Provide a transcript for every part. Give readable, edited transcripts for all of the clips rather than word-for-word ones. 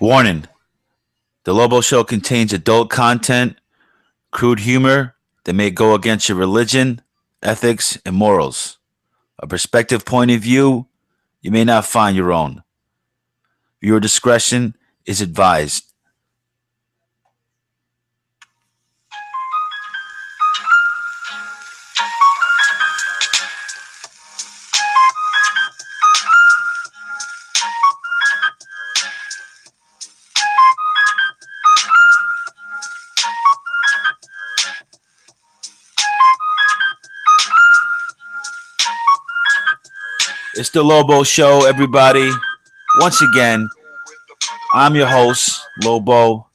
Warning: the Lobo Show contains adult content, crude humor that may go against your religion, ethics, and morals. A perspective point of view you may not find your own. Viewer discretion is advised. It's the Lobo Show, everybody. Once again, I'm your host, Lobo.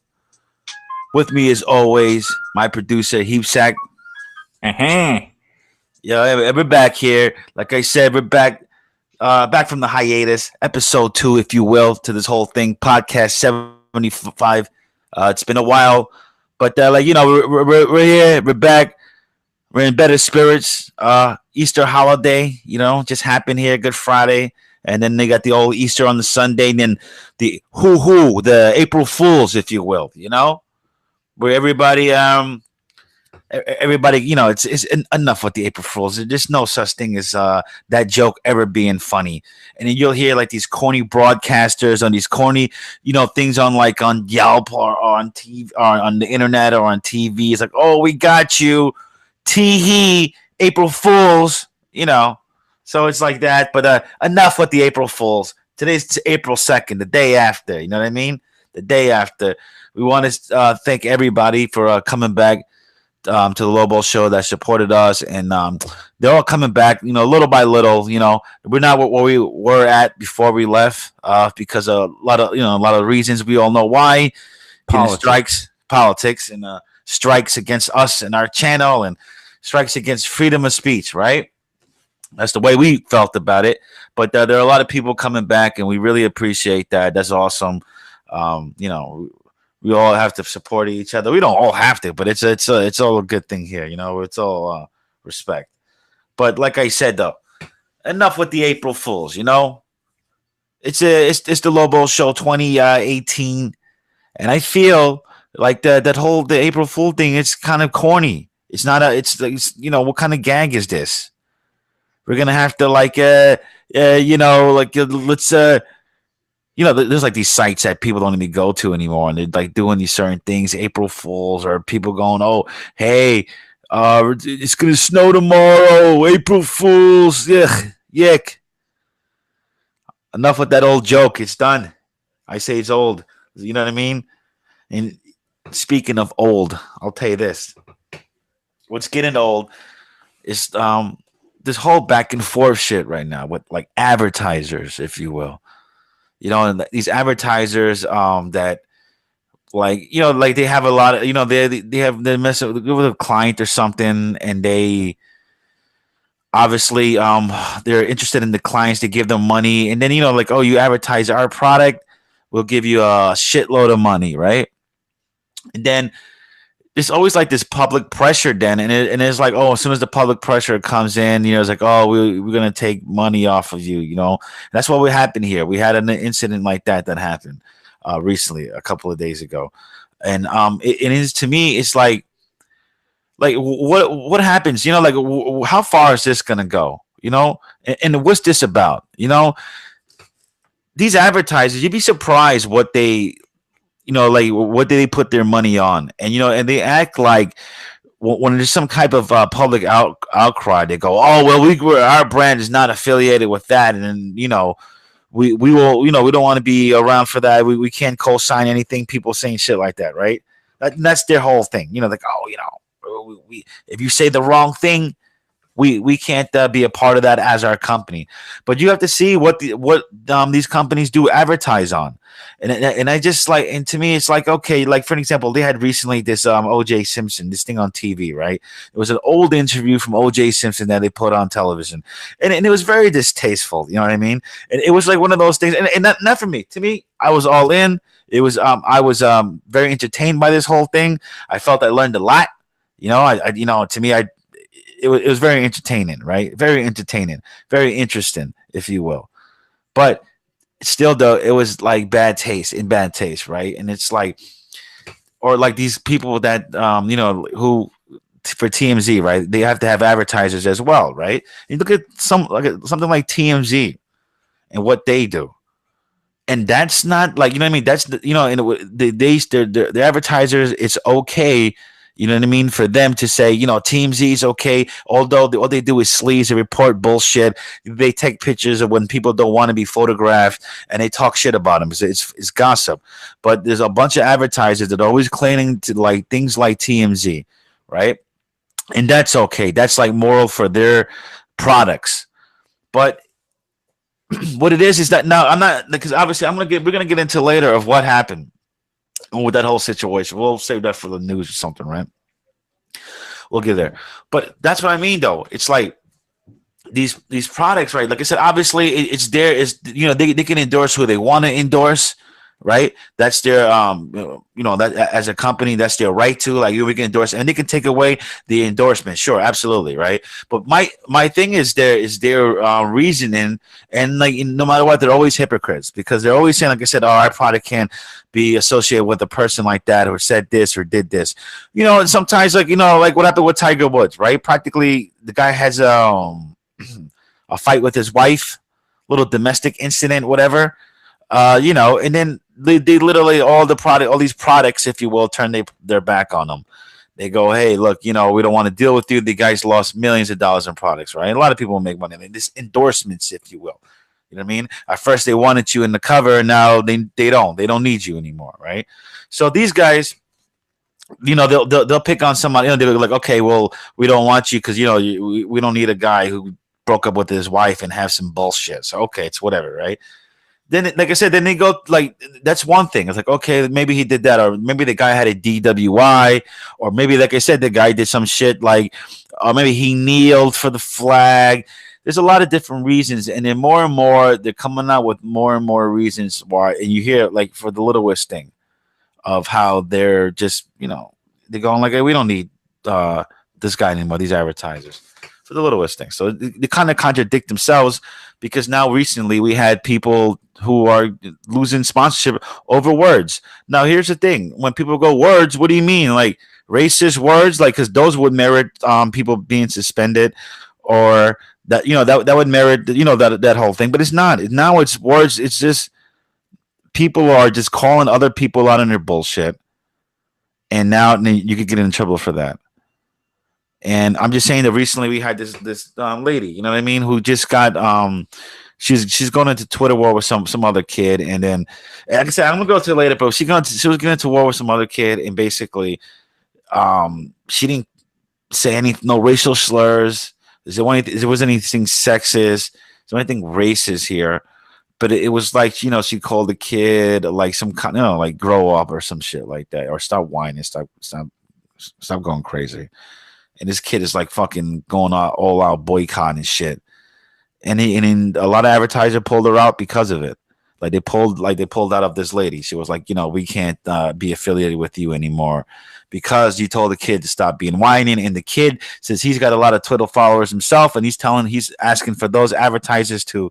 With me, as always, my producer, Heapsack. Uh-huh. Yeah, we're back here. Like I said, we're back from the hiatus, episode 2, if you will, to this whole thing, podcast 75. It's been a while, but we're here, we're back, we're in better spirits. Easter holiday, just happened here, Good Friday, and then they got the old Easter on the Sunday, and then the the April Fools, if you will, where everybody, it's enough with the April Fools. There's no such thing as that joke ever being funny. And then you'll hear like these corny broadcasters on these corny, things on like on Yelp or on TV or on the internet or on TV. It's like, oh, we got you, tee hee, April Fools, So it's like that. But enough with the April Fools. Today's April 2nd, the day after. You know what I mean? The day after. We want to thank everybody for coming back to the Lobo Show that supported us, and they're all coming back, little by little. We're not where we were at before we left, because a lot of reasons. We all know why. Politics, and strikes against us and our channel, and strikes against freedom of speech. Right? That's the way we felt about it. But there are a lot of people coming back, and we really appreciate that. That's awesome. We all have to support each other. We don't all have to, but it's all a good thing here. It's all respect. But like I said, though, enough with the April Fools. It's the Lobo Show 2018, and I feel like the April Fool thing. It's kind of corny. It's not what kind of gag is this? We're gonna have to let's there's like these sites that people don't even go to anymore, and they're like doing these certain things, April Fools, or people going, "Oh, hey, it's gonna snow tomorrow, April Fools." Yick. Enough with that old joke. It's done. I say it's old. You know what I mean? And speaking of old, I'll tell you this: what's getting old is this whole back and forth shit right now with like advertisers, if you will. And these advertisers that like they have a lot of they mess up with a client or something, and they obviously they're interested in the clients to give them money, and then oh, you advertise our product, we'll give you a shitload of money, right? And then there's always like this public pressure then, and it's like, oh, as soon as the public pressure comes in, it's like, oh, we're gonna take money off of you. That's what happened here. We had an incident like that happened recently, a couple of days ago, and it is, to me, it's like what happens? How far is this gonna go? And what's this about? These advertisers, you'd be surprised what they what do they put their money on? And, and they act like when there's some type of public outcry, they go, oh, well, our brand is not affiliated with that. And then, we will, we don't want to be around for that. We can't co-sign anything. People saying shit like that. Right. That's their whole thing. Like, oh, if you say the wrong thing, we can't be a part of that as our company. But you have to see what these companies do advertise on. And I just like, and to me, it's like, okay, like for an example, they had recently this O.J. Simpson, this thing on TV, right? It was an old interview from O.J. Simpson that they put on television, and it was very distasteful. You know what I mean? And it was like one of those things, and not for me. To me, I was all in. It was I was very entertained by this whole thing. I felt I learned a lot. To me, it was very entertaining, right? Very entertaining, very interesting, if you will. But still though it was like bad taste, right? And it's like, or like these people that who for TMZ, right? They have to have advertisers as well, right? You look at something like TMZ and what they do, and that's not like, you know what I mean. That's the advertisers. It's okay. You know what I mean? For them to say, Team Z is okay, although all they do is sleaze and report bullshit. They take pictures of when people don't want to be photographed, and they talk shit about them. It's gossip. But there's a bunch of advertisers that are always claiming to like things like TMZ, right? And that's okay. That's like moral for their products. But what it is that now I'm not, because obviously we're gonna get into later of what happened with that whole situation. We'll save that for the news or something, right? We'll get there. But that's what I mean, though. It's like these products, right? Like I said, obviously it's there. Is they can endorse who they want to endorse, right? That's their that as a company, that's their right to, like, we can endorse, and they can take away the endorsement. Sure, absolutely, right. But my thing is their reasoning, and like no matter what, they're always hypocrites, because they're always saying, like I said, oh, our product can't be associated with a person like that who said this or did this. And sometimes, like, like what happened with Tiger Woods, right? Practically the guy has a fight with his wife, little domestic incident, whatever. And then they literally all these products, if you will, turn their back on them. They go, hey, look, we don't want to deal with you. The guys lost millions of dollars in products, right? A lot of people make money. I mean, this endorsements, if you will. You know what I mean? At first they wanted you in the cover, now they don't need you anymore, right? So these guys, they'll pick on somebody. They'll be like, okay, well, we don't want you because we don't need a guy who broke up with his wife and have some bullshit. So okay, it's whatever, right? Then, like I said, then they go like, that's one thing. It's like, okay, maybe he did that, or maybe the guy had a DWI, or maybe, like I said, the guy did some shit like, or maybe he kneeled for the flag. There's a lot of different reasons, and then more and more they're coming out with more and more reasons why. And you hear, like, for the littlest thing of how they're just, they're going like, hey, we don't need this guy anymore, these advertisers, for the littlest thing. So they kind of contradict themselves, because now recently we had people who are losing sponsorship over words. Now here's the thing: when people go words, what do you mean? Like racist words? Like, because those would merit people being suspended, or that that would merit that whole thing. But it's not. Now it's words. It's just people are just calling other people out on their bullshit, and now you could get in trouble for that. And I'm just saying that recently we had this lady, you know what I mean, who just got she's going into Twitter war with some other kid, and then, like I said, I'm gonna go to it later, but she was getting into war with some other kid, and basically she didn't say any no racial slurs. There was anything sexist? Is there anything racist here? But it was like, she called the kid like some kind, like grow up or some shit like that, or stop whining, stop going crazy. And this kid is like fucking going all out boycott and shit. And a lot of advertisers pulled her out because of it. Like they pulled out of this lady. She was like, we can't be affiliated with you anymore because you told the kid to stop being whining. And the kid says he's got a lot of Twitter followers himself, and he's asking for those advertisers to,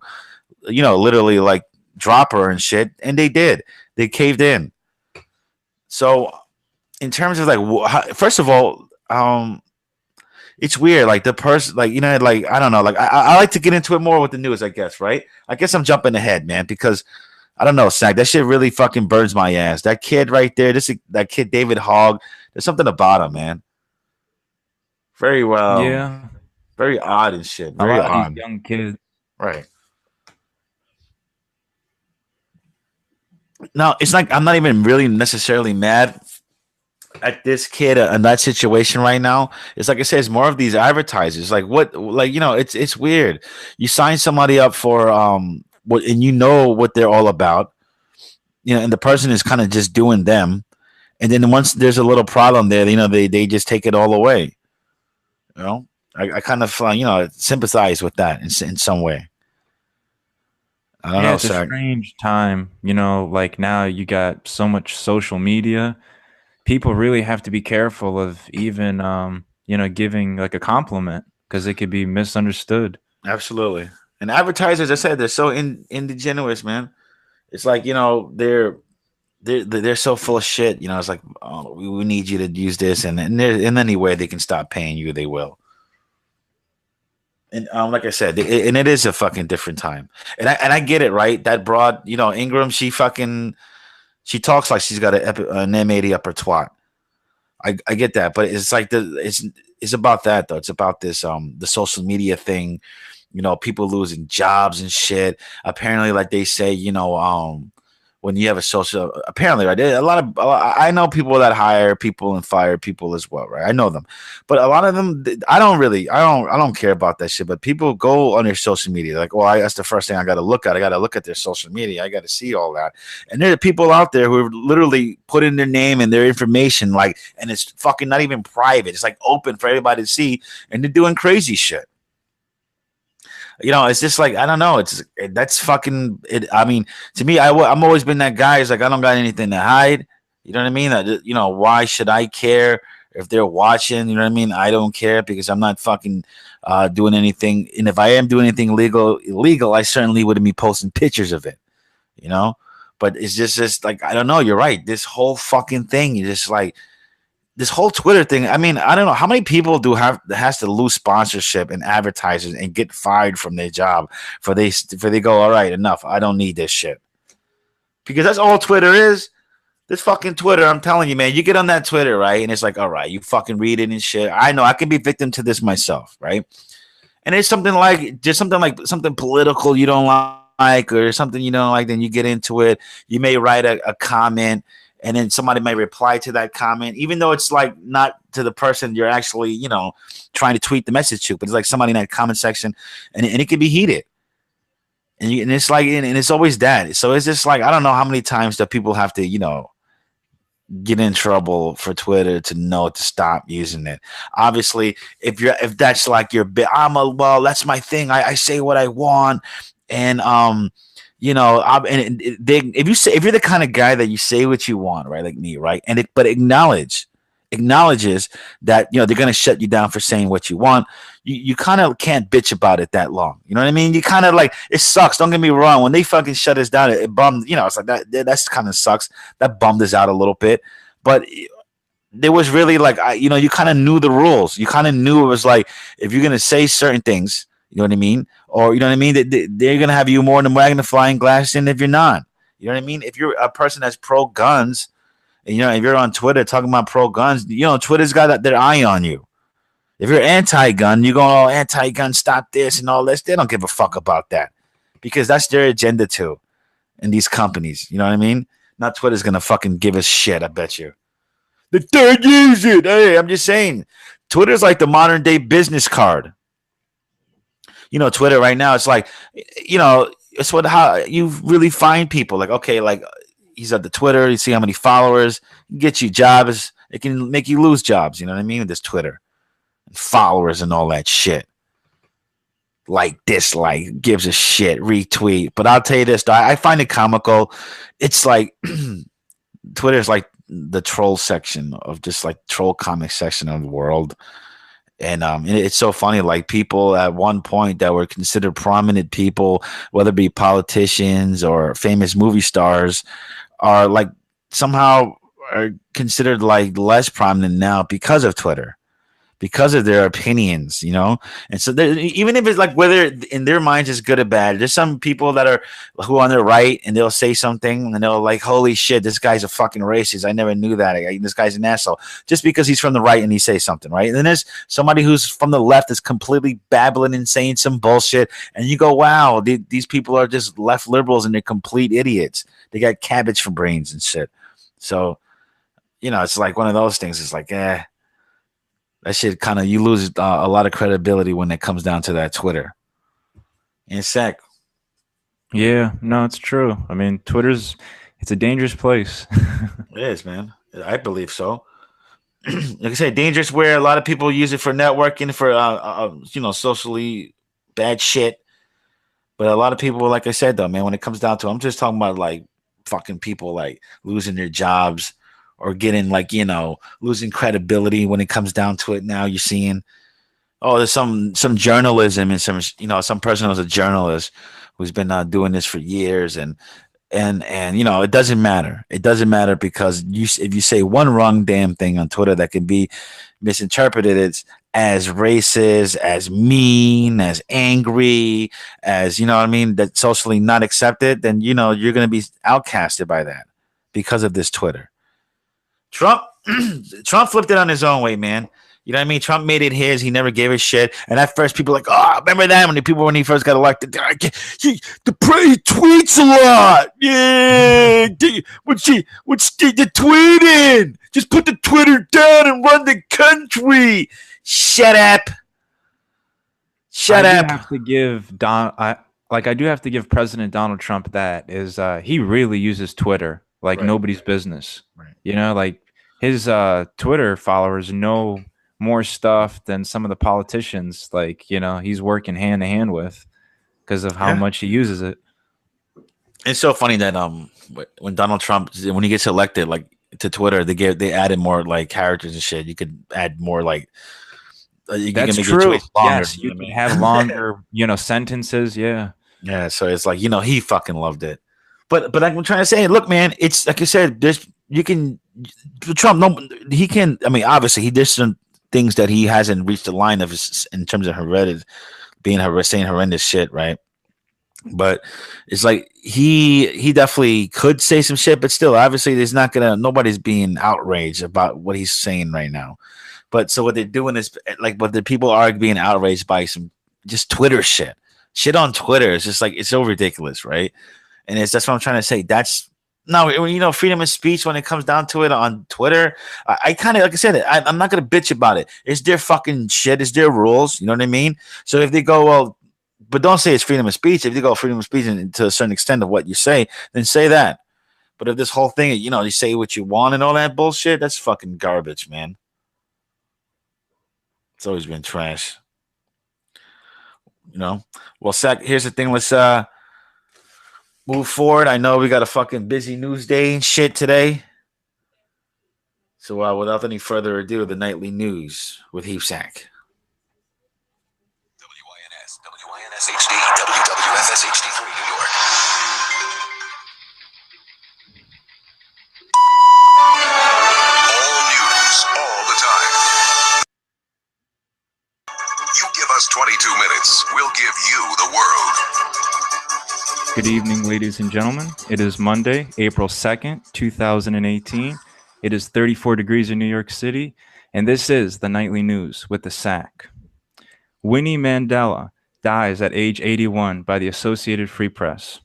literally like drop her and shit. And they did. They caved in. So in terms of like, first of all, it's weird. Like the person, like, like, I don't know. Like I like to get into it more with the news, I guess, right? I guess I'm jumping ahead, man, because I don't know, Sack. That shit really fucking burns my ass. That kid right there, that kid David Hogg. There's something about him, man. Very well, Yeah, very odd and shit. a Very lot of these odd. young kids. Right. Now it's like I'm not even really necessarily mad at this kid in that situation right now. It's like I said, it's more of these advertisers. Like what, like, it's weird. You sign somebody up for what, and what they're all about, and the person is kind of just doing them. And then once there's a little problem there, they just take it all away. You know, I kind of sympathize with that in some way. I don't Yeah, know, it's a Zach. strange time. Like now you got so much social media. People really have to be careful of even, giving like a compliment because it could be misunderstood. Absolutely. And advertisers, I said, they're so indigenous, man. It's like they're so full of shit. It's like, oh, we need you to use this, and in any way they can stop paying you, they will. And like I said, and it is a fucking different time. And I get it, right? That broad, Ingram, she talks like she's got an M80 up her twat. I get that, but it's like it's about that though. It's about this the social media thing. People losing jobs and shit. Apparently, like they say, when you have a social, apparently, right? I know people that hire people and fire people as well, right? I know them, but a lot of them, I don't care about that shit. But people go on their social media, like, well, that's the first thing I got to look at. I got to look at their social media. I got to see all that. And there are people out there who are literally putting their name and their information, like, and it's fucking not even private. It's like open for everybody to see, and they're doing crazy shit. It's just like, I don't know. That's fucking it. I mean, to me, I'm always been that guy. It's like, I don't got anything to hide. You know what I mean? Why should I care if they're watching? You know what I mean? I don't care because I'm not fucking doing anything. And if I am doing anything illegal, I certainly wouldn't be posting pictures of it. You know. But it's just like, I don't know. You're right. This whole fucking thing, you just like this whole Twitter thing. I mean, I don't know how many people has to lose sponsorship and advertisers and get fired from their job for they go, all right, enough. I don't need this shit, because that's all Twitter is. This fucking Twitter, I'm telling you, man. You get on that Twitter, right, and it's like, all right, you fucking read it and shit. I know I can be victim to this myself, right? And it's something political you don't like, or something you don't like, then you get into it. You may write a comment, and then somebody may reply to that comment, even though it's like not to the person you're actually, trying to tweet the message to, but it's like somebody in that comment section, and it can be heated. And it's like, and it's always that. So it's just like, I don't know how many times that people have to, get in trouble for Twitter to know to stop using it. Obviously, if that's like your bit, that's my thing. I say what I want, and if you're the kind of guy that you say what you want, right, like me, right, but acknowledges that they're gonna shut you down for saying what you want. You kind of can't bitch about it that long. You know what I mean? You kind of like, it sucks. Don't get me wrong. When they fucking shut us down, it bummed. It's like that's kind of sucks. That bummed us out a little bit, but there was really like, you kind of knew the rules. You kind of knew it was like, if you're gonna say certain things, you know what I mean, or you know what I mean, they're gonna have you more than wagging the flying glass than if you're not. You know what I mean? If you're a person that's pro guns, and if you're on Twitter talking about pro guns, Twitter's got their eye on you. If you're anti-gun, you go, oh, anti-gun, stop this and all this. They don't give a fuck about that, because that's their agenda too, in these companies. You know what I mean? Not Twitter's gonna fucking give a shit. I bet you. The third use it. Hey, I'm just saying, Twitter's like the modern day business card. Twitter right now, it's like, it's how you really find people. Like, okay, like, he's at the Twitter. You see how many followers, get you jobs. It can make you lose jobs. You know what I mean? With this Twitter and followers and all that shit. Like, dislike, gives a shit, retweet. But I'll tell you this, though, I find it comical. It's like Twitter's like the troll section of just like troll comic section of the world. And it's so funny, like people at one point that were considered prominent people, whether it be politicians or famous movie stars, are like somehow are considered like less prominent now because of Twitter, because of their opinions, And so even if it's like, whether in their minds is good or bad, there's some people that are who are on their right, and they'll say something and they'll like, holy shit, this guy's a fucking racist. I never knew that. This guy's an asshole, just because he's from the right and he says something, right? And then there's somebody who's from the left is completely babbling and saying some bullshit, and you go, wow, these people are just left liberals and they're complete idiots. They got cabbage for brains and shit. So, it's like one of those things. It's like, that shit kind of, you lose a lot of credibility when it comes down to that Twitter. In sec. Yeah, no, it's true. I mean, it's a dangerous place. It is, man. I believe so. Like I said, dangerous where a lot of people use it for networking, for socially bad shit. But a lot of people, like I said, though, man, when it comes down to, I'm just talking about like fucking people like losing their jobs, or getting like, losing credibility when it comes down to it. Now you're seeing, oh, there's some journalism and some person who's a journalist who's been doing this for years, and and it doesn't matter. It doesn't matter because if you say one wrong damn thing on Twitter that can be misinterpreted as racist, as mean, as angry, as you know what I mean, that's socially not accepted, then you're going to be outcasted by that because of this Twitter. Trump Trump flipped it on his own way, man. You know what I mean? Trump made it his. He never gave a shit. And at first, people were like, oh, remember that when he first got elected? He tweets a lot. Yeah, what's the tweeting? Just put the Twitter down and run the country. Shut up. I Shut do up. have to give I do have to give President Donald Trump that is he really uses Twitter like Right. nobody's business. Right. Like his Twitter followers know more stuff than some of the politicians he's working hand to hand with because of how Yeah. much he uses it. It's so funny that when Donald Trump when he gets elected, like to Twitter, they added more like characters and shit. You could add more like you can That's make your true. tweets longer. Yes, You you know what can I have mean? longer, sentences. Yeah. Yeah, so it's like he fucking loved it. But I'm trying to say, look, man, it's like I said, there's you can Trump. No, he can. I mean, obviously, he there's some things that he hasn't reached the line of in terms of horrendous saying horrendous shit, right? But it's like he definitely could say some shit, but still, obviously, there's not gonna nobody's being outraged about what he's saying right now. But so what they're doing is like, but the people are being outraged by some just Twitter shit on Twitter. It's just like it's so ridiculous, right? And that's what I'm trying to say. That's no, freedom of speech when it comes down to it on Twitter. I kind of, like I said, I'm not gonna bitch about it. It's their fucking shit. It's their rules. You know what I mean? So if they go, well, but don't say it's freedom of speech. If they go freedom of speech and to a certain extent of what you say, then say that. But if this whole thing, you say what you want and all that bullshit, that's fucking garbage, man. It's always been trash. You know. Well, Sec, here's the thing. Let's move forward. I know we got a fucking busy news day and shit today. So without any further ado, the nightly news with Heapsack. WINS, WINS HD, WWFS HD3, New York. All news, all the time. You give us 22 minutes, we'll give you the world. Good evening, ladies and gentlemen. It is Monday, April 2nd, 2018. It is 34 degrees in New York City, and this is the Nightly News with the SAC. Winnie Mandela dies at age 81 by the Associated Free Press.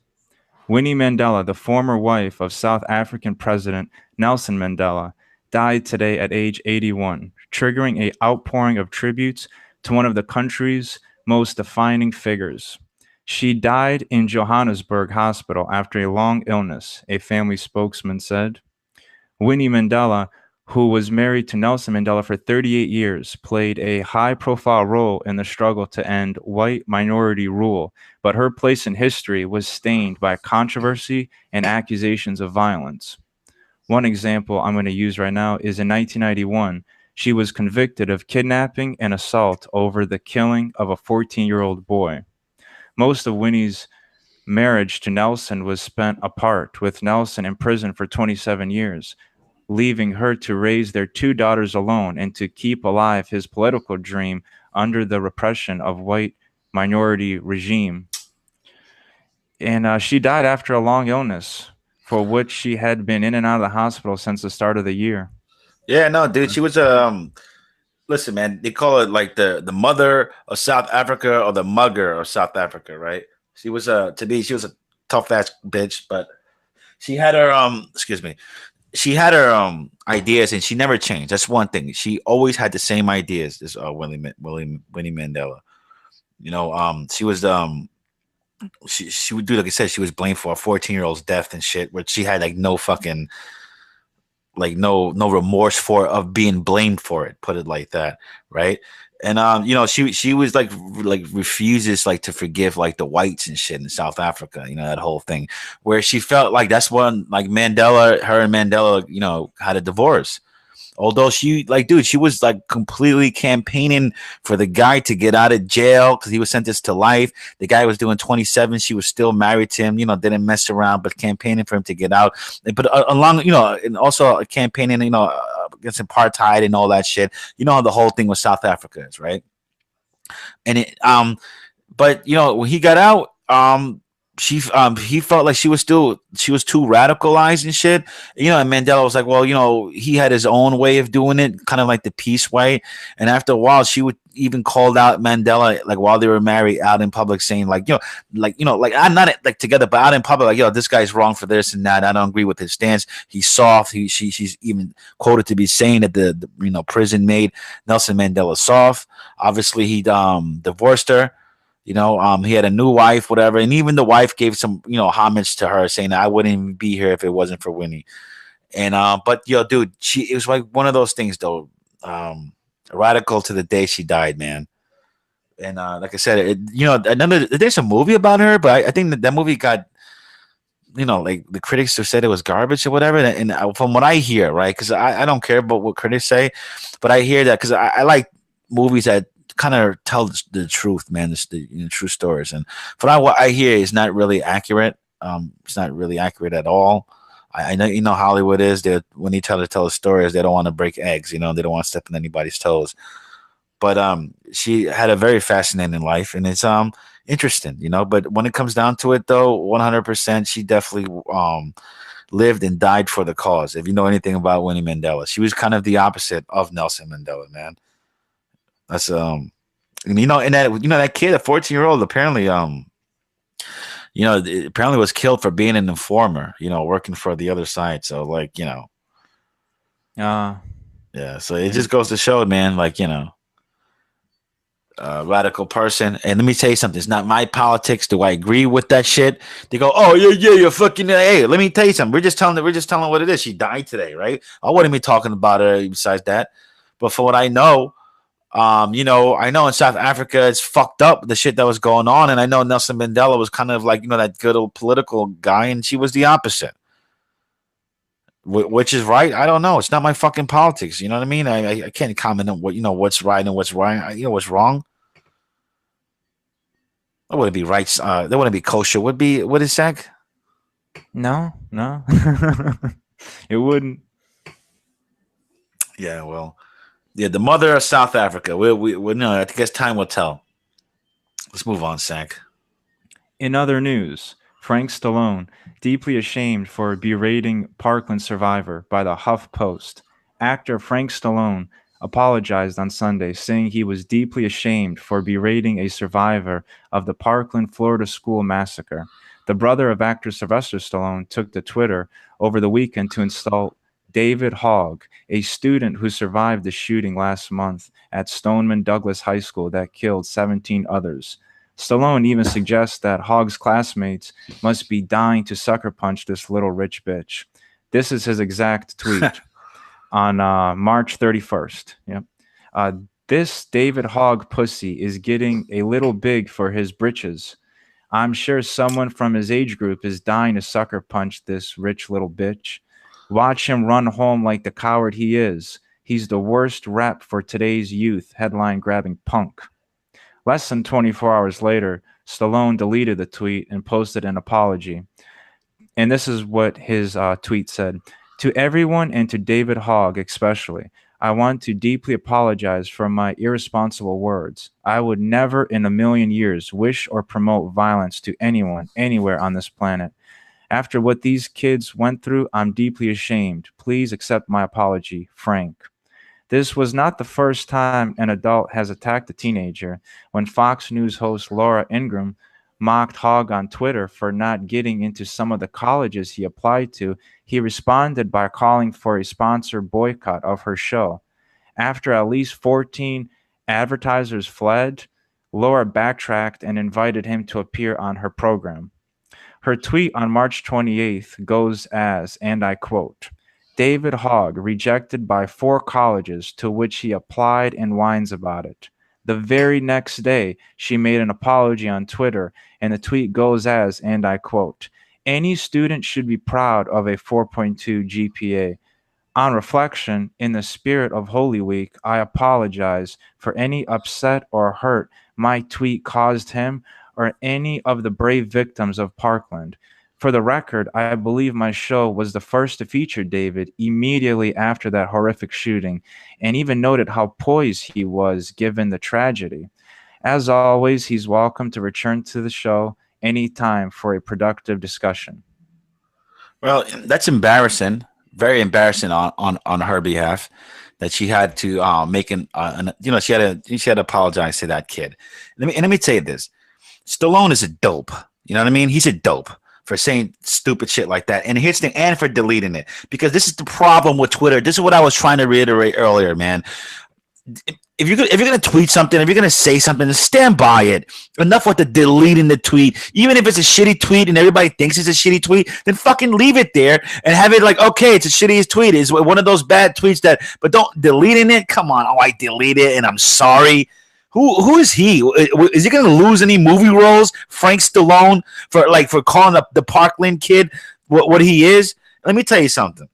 Winnie Mandela, the former wife of South African President Nelson Mandela, died today at age 81, triggering an outpouring of tributes to one of the country's most defining figures. She died in Johannesburg Hospital after a long illness, a family spokesman said. Winnie Mandela, who was married to Nelson Mandela for 38 years, played a high-profile role in the struggle to end white minority rule, but her place in history was stained by controversy and accusations of violence. One example I'm going to use right now is in 1991, she was convicted of kidnapping and assault over the killing of a 14-year-old boy. Most of Winnie's marriage to Nelson was spent apart, with Nelson in prison for 27 years, leaving her to raise their two daughters alone and to keep alive his political dream under the repression of white minority regime. And she died after a long illness, for which she had been in and out of the hospital since the start of the year. Yeah, no, dude, she was listen, man, they call it like the mother of South Africa or the mugger of South Africa, right? She was she was a tough ass bitch, but she had her excuse me, she had her ideas and she never changed. That's one thing. She always had the same ideas. This Winnie Mandela. She was she would do, like I said, she was blamed for a 14-year-old's death and shit, where she had like no fucking like no remorse for of being blamed for it, put it like that, right? And she was like refuses like to forgive like the whites and shit in South Africa, that whole thing, where she felt like that's when like her and Mandela had a divorce Although she, like, dude, she was like completely campaigning for the guy to get out of jail because he was sentenced to life. The guy was doing 27. She was still married to him, didn't mess around, but campaigning for him to get out. But along, and also campaigning, against apartheid and all that shit. You know how the whole thing with South Africa is, right? And but when he got out, he felt like she was too radicalized and shit. And Mandela was like, well, he had his own way of doing it, kind of like the peace way. And after a while, she would even called out Mandela, like while they were married, out in public, saying like, like I'm not like together, but out in public, like, this guy's wrong for this and that. I don't agree with his stance. He's soft. She's even quoted to be saying that the prison made Nelson Mandela soft. Obviously, he divorced her. He had a new wife, whatever, and even the wife gave some, homage to her, saying that I wouldn't even be here if it wasn't for Winnie. And but dude, it was like one of those things, though, radical to the day she died, man. And like I said, there's a movie about her, but I think that movie got, like the critics have said it was garbage or whatever. And from what I hear, right, because I don't care about what critics say, but I hear that because I like movies that kind of tell the truth, man. The true stories, and from what I hear, is not really accurate. It's not really accurate at all. I know, Hollywood is. They, when they try to tell stories, they don't want to break eggs. They don't want to step on anybody's toes. But she had a very fascinating life, and it's interesting, But when it comes down to it, though, 100%, she definitely lived and died for the cause. If you know anything about Winnie Mandela, she was kind of the opposite of Nelson Mandela, man. That's and that kid, a 14-year-old, apparently apparently was killed for being an informer, working for the other side. So like, yeah. So it just goes to show, man, like, radical person. And let me tell you something. It's not my politics. Do I agree with that shit? They go, oh yeah, you're fucking. Hey, let me tell you something. We're just telling what it is. She died today, right? I wouldn't be talking about her besides that. But for what I know, I know in South Africa it's fucked up, the shit that was going on, and I know Nelson Mandela was kind of like, that good old political guy, and she was the opposite. Which is right? I don't know. It's not my fucking politics. You know what I mean? I can't comment on what's right and what's wrong. What's wrong. That wouldn't be right. That wouldn't be kosher. What is that? No, it wouldn't. Yeah, well. Yeah, the mother of South Africa. We no, I guess time will tell. Let's move on, Sack. In other news, Frank Stallone, deeply ashamed for berating Parkland survivor by the HuffPost. Actor Frank Stallone apologized on Sunday, saying he was deeply ashamed for berating a survivor of the Parkland, Florida school massacre. The brother of actor Sylvester Stallone took to Twitter over the weekend to insult David Hogg, a student who survived the shooting last month at Stoneman Douglas High School that killed 17 others. Stallone even suggests that Hogg's classmates must be dying to sucker punch this little rich bitch. This is his exact tweet on March 31st. Yep. This David Hogg pussy is getting a little big for his britches. I'm sure someone from his age group is dying to sucker punch this rich little bitch. Watch him run home like the coward he is. He's the worst rep for today's youth, headline-grabbing punk. Less than 24 hours later, Stallone deleted the tweet and posted an apology. And this is what his tweet said. To everyone and to David Hogg especially, I want to deeply apologize for my irresponsible words. I would never in a million years wish or promote violence to anyone, anywhere on this planet. After what these kids went through, I'm deeply ashamed. Please accept my apology, Frank. This was not the first time an adult has attacked a teenager. When Fox News host Laura Ingraham mocked Hogg on Twitter for not getting into some of the colleges he applied to, he responded by calling for a sponsored boycott of her show. After at least 14 advertisers fled, Laura backtracked and invited him to appear on her program. Her tweet on March 28th goes as, and I quote, David Hogg rejected by 4 colleges to which he applied and whines about it. The very next day, she made an apology on Twitter, and the tweet goes as, and I quote, any student should be proud of a 4.2 GPA. On reflection, in the spirit of Holy Week, I apologize for any upset or hurt my tweet caused him or any of the brave victims of Parkland. For the record, I believe my show was the first to feature David immediately after that horrific shooting, and even noted how poised he was given the tragedy. As always, he's welcome to return to the show anytime for a productive discussion. Well, that's embarrassing. Very embarrassing on her behalf that she had to make she had to apologize to that kid. Let me tell you this. Stallone is a dope. You know what I mean? He's a dope for saying stupid shit like that. And here's the thing, and for deleting it. Because this is the problem with Twitter. This is what I was trying to reiterate earlier, man. If you're gonna tweet something, if you're gonna say something, just stand by it. Enough with the deleting the tweet. Even if it's a shitty tweet and everybody thinks it's a shitty tweet, then fucking leave it there and have it like, okay, it's a shitty tweet. It's one of those bad tweets that, but don't deleting it. Come on, oh, I delete it and I'm sorry. Who is he? Is he gonna lose any movie roles? Frank Stallone for calling up the Parkland kid what he is? Let me tell you something.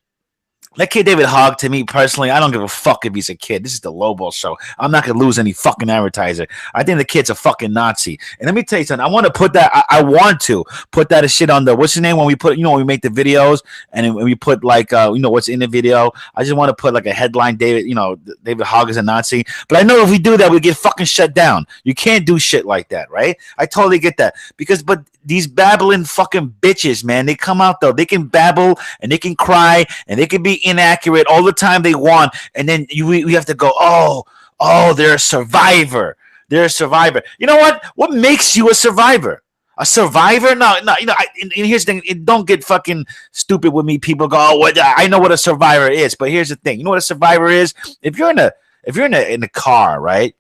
That kid David Hogg, to me personally, I don't give a fuck if he's a kid. This is the Lobo show. I'm not gonna lose any fucking advertiser. I think the kid's a fucking Nazi. And let me tell you something. I want to put that. I want to put that shit on the what's your name when we put when we make the videos and when we put like what's in the video. I just want to put like a headline. David Hogg is a Nazi. But I know if we do that, we get fucking shut down. You can't do shit like that, right? I totally get that but these babbling fucking bitches, man, they come out though. They can babble and they can cry and they can be inaccurate all the time they want. And then we have to go, oh, they're a survivor. They're a survivor. You know what? What makes you a survivor? A survivor? No. And here's the thing. Don't get fucking stupid with me. People go, oh, I know what a survivor is. But here's the thing. You know what a survivor is? If you're in a car, right?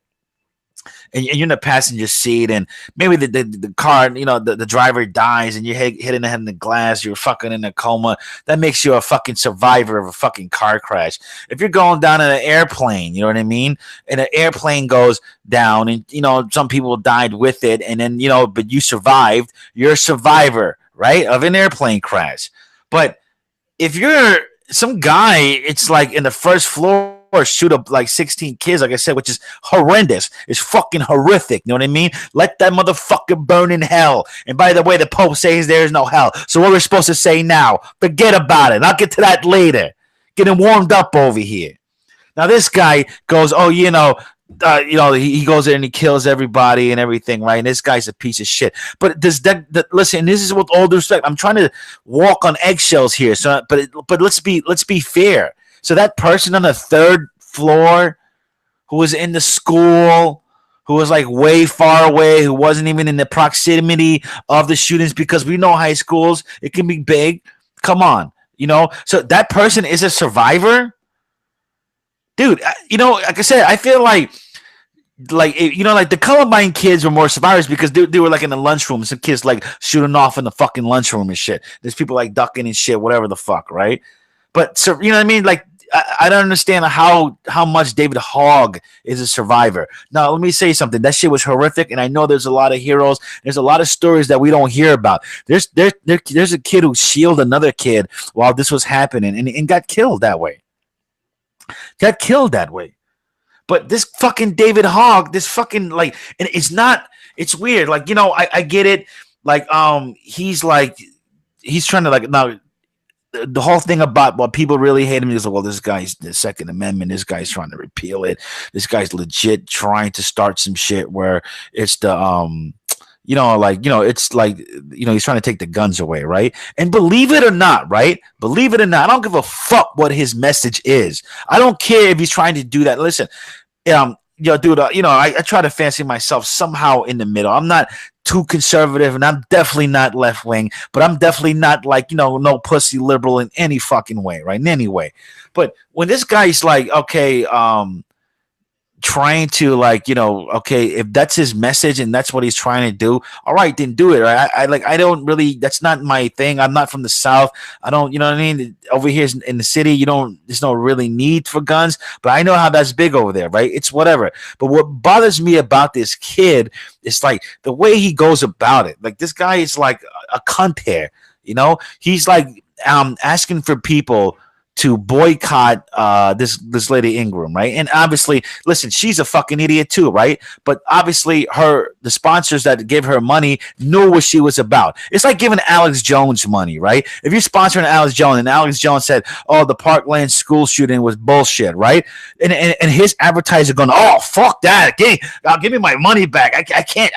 And you're in the passenger seat, and maybe the car, the driver dies, and you're hitting the head in the glass, you're fucking in a coma. That makes you a fucking survivor of a fucking car crash. If you're going down in an airplane, you know what I mean? And an airplane goes down, and some people died with it, and then but you survived. You're a survivor, right, of an airplane crash. But if you're some guy, it's like in the first floor, shoot up like 16 kids, like I said, which is horrendous. It's fucking horrific. You know what I mean? Let that motherfucker burn in hell. And by the way, the Pope says there is no hell. So what we're supposed to say now? Forget about it. I'll get to that later. Getting warmed up over here. Now this guy goes, he goes in and he kills everybody and everything, right? And this guy's a piece of shit. But does that listen? This is with all due respect. I'm trying to walk on eggshells here. So, but let's be fair. So that person on the third floor who was in the school, who was like way far away, who wasn't even in the proximity of the shootings, because we know high schools, it can be big. Come on, So that person is a survivor? Dude, like I said, I feel like the Columbine kids were more survivors because they were like in the lunchroom. Some kids like shooting off in the fucking lunchroom and shit. There's people like ducking and shit, whatever the fuck, right? But so you know what I mean? Like I don't understand how much David Hogg is a survivor. Now let me say something. That shit was horrific, and I know there's a lot of heroes. There's a lot of stories that we don't hear about. There's a kid who shielded another kid while this was happening, and got killed that way. But this fucking David Hogg, this fucking and it's not. It's weird. Like I get it. Like he's trying to now. The whole thing about what people really hate him is, well, this guy's the Second Amendment. This guy's trying to repeal it. This guy's legit trying to start some shit where it's the it's like he's trying to take the guns away, right? And believe it or not, right? Believe it or not, I don't give a fuck what his message is. I don't care if he's trying to do that. Listen, dude, I try to fancy myself somehow in the middle. I'm not too conservative, and I'm definitely not left wing, but I'm definitely not no pussy liberal in any fucking way, right? In any way. But when this guy's like, okay, trying to okay, if that's his message and that's what he's trying to do, all right, then do it. Right? I don't really, that's not my thing. I'm not from the South. I don't, you know what I mean? Over here in the city, there's no really need for guns, but I know how that's big over there, right? It's whatever. But what bothers me about this kid is like the way he goes about it. Like this guy is like a cunt here, he's like asking for people to boycott this lady Ingram, right? And obviously, listen, she's a fucking idiot too, right? But obviously, the sponsors that gave her money knew what she was about. It's like giving Alex Jones money, right? If you're sponsoring Alex Jones and Alex Jones said, "Oh, the Parkland school shooting was bullshit," right? And his advertiser going, "Oh, fuck that! Give me my money back. I can't."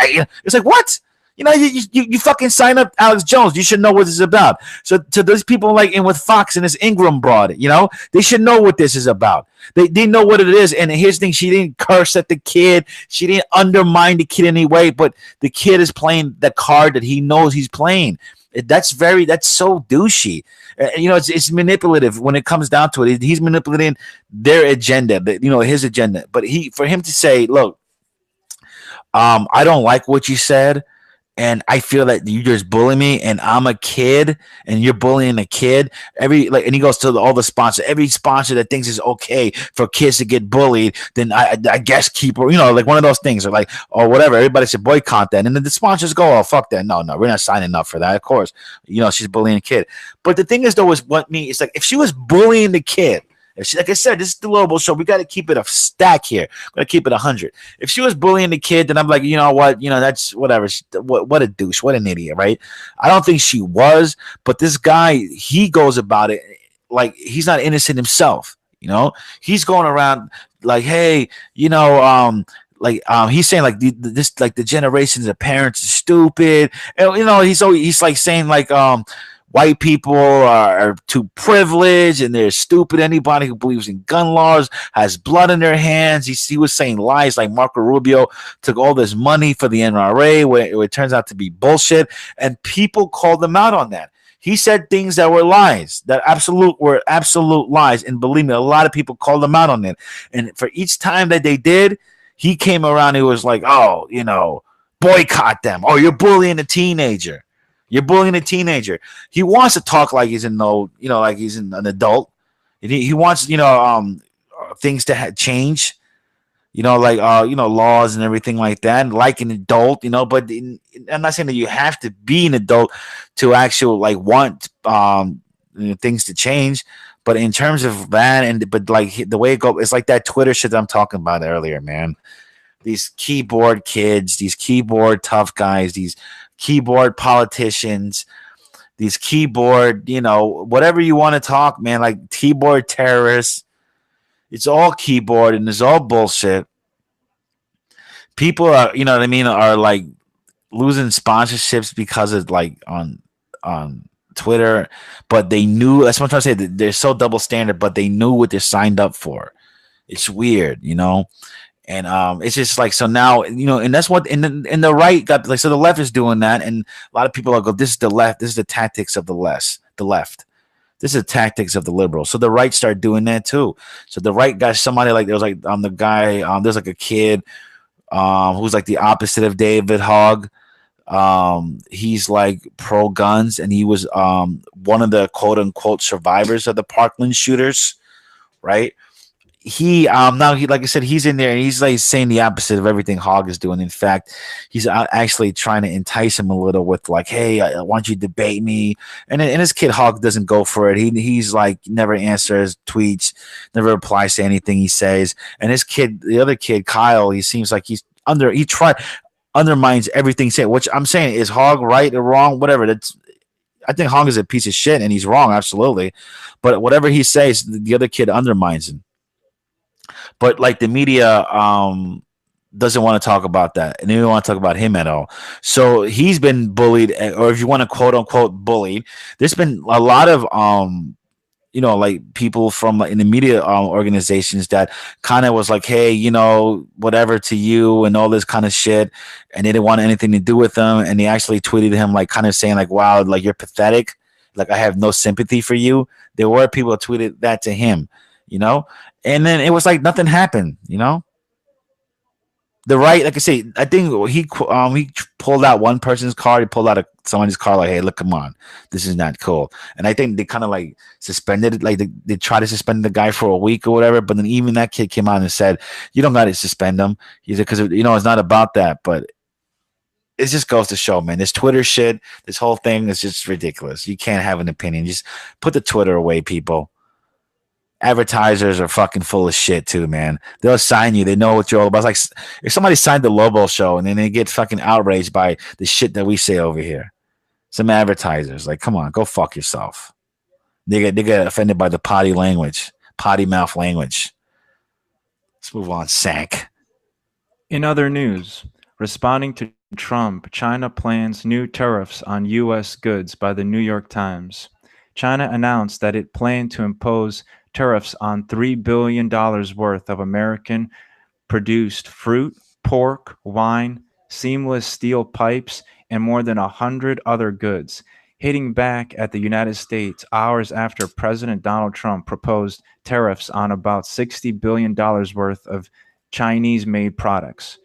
It's like, what? You fucking sign up Alex Jones. You should know what this is about. So to those people like in with Fox and this Ingram broad, they should know what this is about. They know what it is. And here's the thing: she didn't curse at the kid. She didn't undermine the kid in any way. But the kid is playing the card that he knows he's playing. That's so douchey. It's manipulative when it comes down to it. He's manipulating their agenda, his agenda. But for him to say, "Look, I don't like what you said. And I feel that you just bully me, and I'm a kid, and you're bullying a kid." And he goes to all the sponsors. Every sponsor that thinks it's okay for kids to get bullied, then I guess keep, like one of those things, or like, or whatever. Everybody should boycott that, and then the sponsors go, "Oh, fuck that! No, we're not signing up for that." Of course, she's bullying a kid. But the thing is, though, it's like if she was bullying the kid. Like I said, this is the Lobo show. We got to keep it a stack here. We got to keep it 100. If she was bullying the kid, then I'm like, you know what? That's whatever. What a douche. What an idiot, right? I don't think she was, but this guy, he goes about it like he's not innocent himself. He's going around like, hey, he's saying like the generations of parents are stupid, and he's like saying like white people are too privileged and they're stupid. Anybody who believes in gun laws has blood in their hands. He was saying lies like Marco Rubio took all this money for the NRA, where it turns out to be bullshit, and people called him out on that. He said things that were lies, that were absolute lies, and believe me, a lot of people called him out on it. And for each time that they did, he came around. He was like, "Oh, boycott them. Oh, you're bullying a teenager. You're bullying a teenager." He wants to talk like he's like he's an adult. He wants, things to change, laws and everything like that, like an adult, but I'm not saying that you have to be an adult to actually want things to change. But in terms of that, but like the way it goes, it's like that Twitter shit that I'm talking about earlier, man. These keyboard kids, these keyboard tough guys, these keyboard politicians, these keyboard, whatever you want to talk, man, like keyboard terrorists. It's all keyboard and it's all bullshit. People are, are like losing sponsorships because of like on Twitter, but they knew. That's what I'm trying to say. They're so double standard, but they knew what they signed up for. It's weird, And it's just like, so now, and that's what in the right got, like, so the left is doing that, and a lot of people are go, this is the left, this is the tactics of the left. This is the tactics of the liberals. So the right started doing that too. So the right got somebody like, there was like the guy, there's like a kid who's like the opposite of David Hogg. He's like pro guns, and he was one of the quote unquote survivors of the Parkland shooters, right? He like I said, he's in there and he's like saying the opposite of everything Hogg is doing. In fact, he's actually trying to entice him a little with like, "Hey, I want you to debate me." And his kid Hogg doesn't go for it. He's like never answers tweets, never replies to anything he says. And his kid, the other kid Kyle, he seems like he undermines everything he said. Which I'm saying, is Hogg right or wrong? Whatever. I think Hogg is a piece of shit and he's wrong, absolutely. But whatever he says, the other kid undermines him. But like the media doesn't want to talk about that, and they don't want to talk about him at all. So he's been bullied, or if you want to quote unquote bullied, there's been a lot of like people from like, in the media organizations that kind of was like, "Hey, whatever to you," and all this kind of shit, and they didn't want anything to do with them, and they actually tweeted him like kind of saying like, "Wow, like you're pathetic, like I have no sympathy for you." There were people that tweeted that to him, and then it was like nothing happened, The right, like I say, I think he pulled out one person's card. He pulled out somebody's card, like, "Hey, look, come on, this is not cool." And I think they kind of like suspended it, like they tried to suspend the guy for a week or whatever. But then even that kid came out and said, "You don't got to suspend him," he said, because it's not about that. But it just goes to show, man, this Twitter shit, this whole thing is just ridiculous. You can't have an opinion. Just put the Twitter away, people. advertisers are fucking full of shit too, man. They'll sign you. They know what you're all about. It's like if somebody signed the Lobo show and then they get fucking outraged by the shit that we say over here. Some advertisers, like, come on, go fuck yourself. They get offended by the potty language, potty mouth language. Let's move on, Sank. In other news, responding to Trump, China plans new tariffs on U.S. goods by the New York Times. China announced that it planned to impose tariffs on $3 billion worth of American produced fruit, pork, wine, seamless steel pipes, and more than 100 other goods, hitting back at the United States hours after President Donald Trump proposed tariffs on about $60 billion worth of Chinese made products.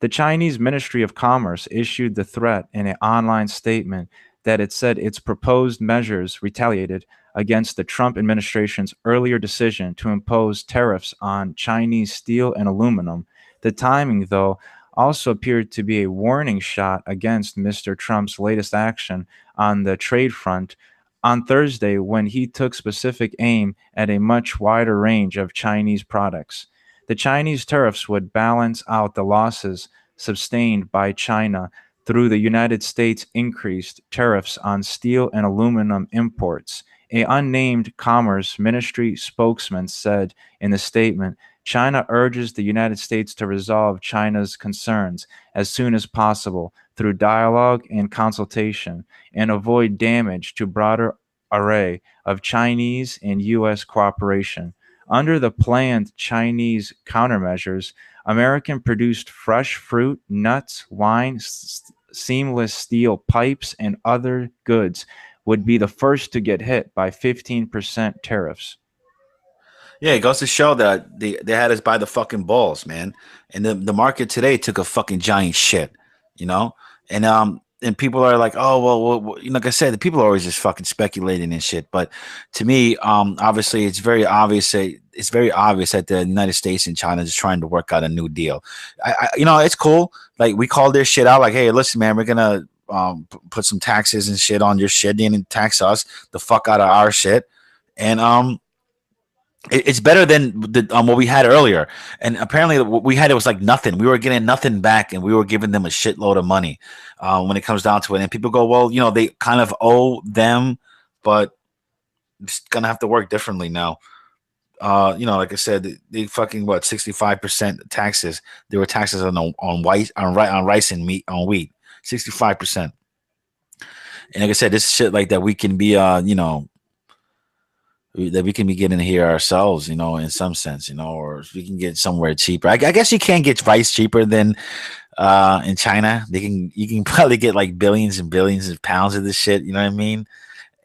The Chinese Ministry of Commerce issued the threat in an online statement that it said its proposed measures retaliated against the Trump administration's earlier decision to impose tariffs on Chinese steel and aluminum. The timing, though, also appeared to be a warning shot against Mr. Trump's latest action on the trade front on Thursday when he took specific aim at a much wider range of Chinese products. The Chinese tariffs would balance out the losses sustained by China through the United States' increased tariffs on steel and aluminum imports. A unnamed Commerce Ministry spokesman said in the statement, China urges the United States to resolve China's concerns as soon as possible through dialogue and consultation and avoid damage to broader array of Chinese and U.S. cooperation. Under the planned Chinese countermeasures, American produced fresh fruit, nuts, wine, seamless steel pipes, and other goods would be the first to get hit by 15% tariffs. Yeah, it goes to show that they had us by the fucking balls, man. And the market today took a fucking giant shit, you know? And people are like, oh well, like I said, the people are always just fucking speculating and shit. But to me, obviously, it's very obvious that the United States and China is trying to work out a new deal. It's cool. Like we called their shit out. Like, hey, listen, man, we're gonna put some taxes and shit on your shit, and tax us the fuck out of our shit. And it's better than what we had earlier. And apparently, what we had, it was like nothing. We were getting nothing back, and we were giving them a shitload of money when it comes down to it. And people go, well, they kind of owe them, but it's gonna have to work differently now. Like I said, they fucking 65% taxes. There were taxes on rice and meat on wheat, 65%. And like I said, this shit like that we can be that we can be getting here ourselves, in some sense, or we can get somewhere cheaper. I guess you can't get rice cheaper than in China. You can probably get like billions and billions of pounds of this shit, you know what I mean?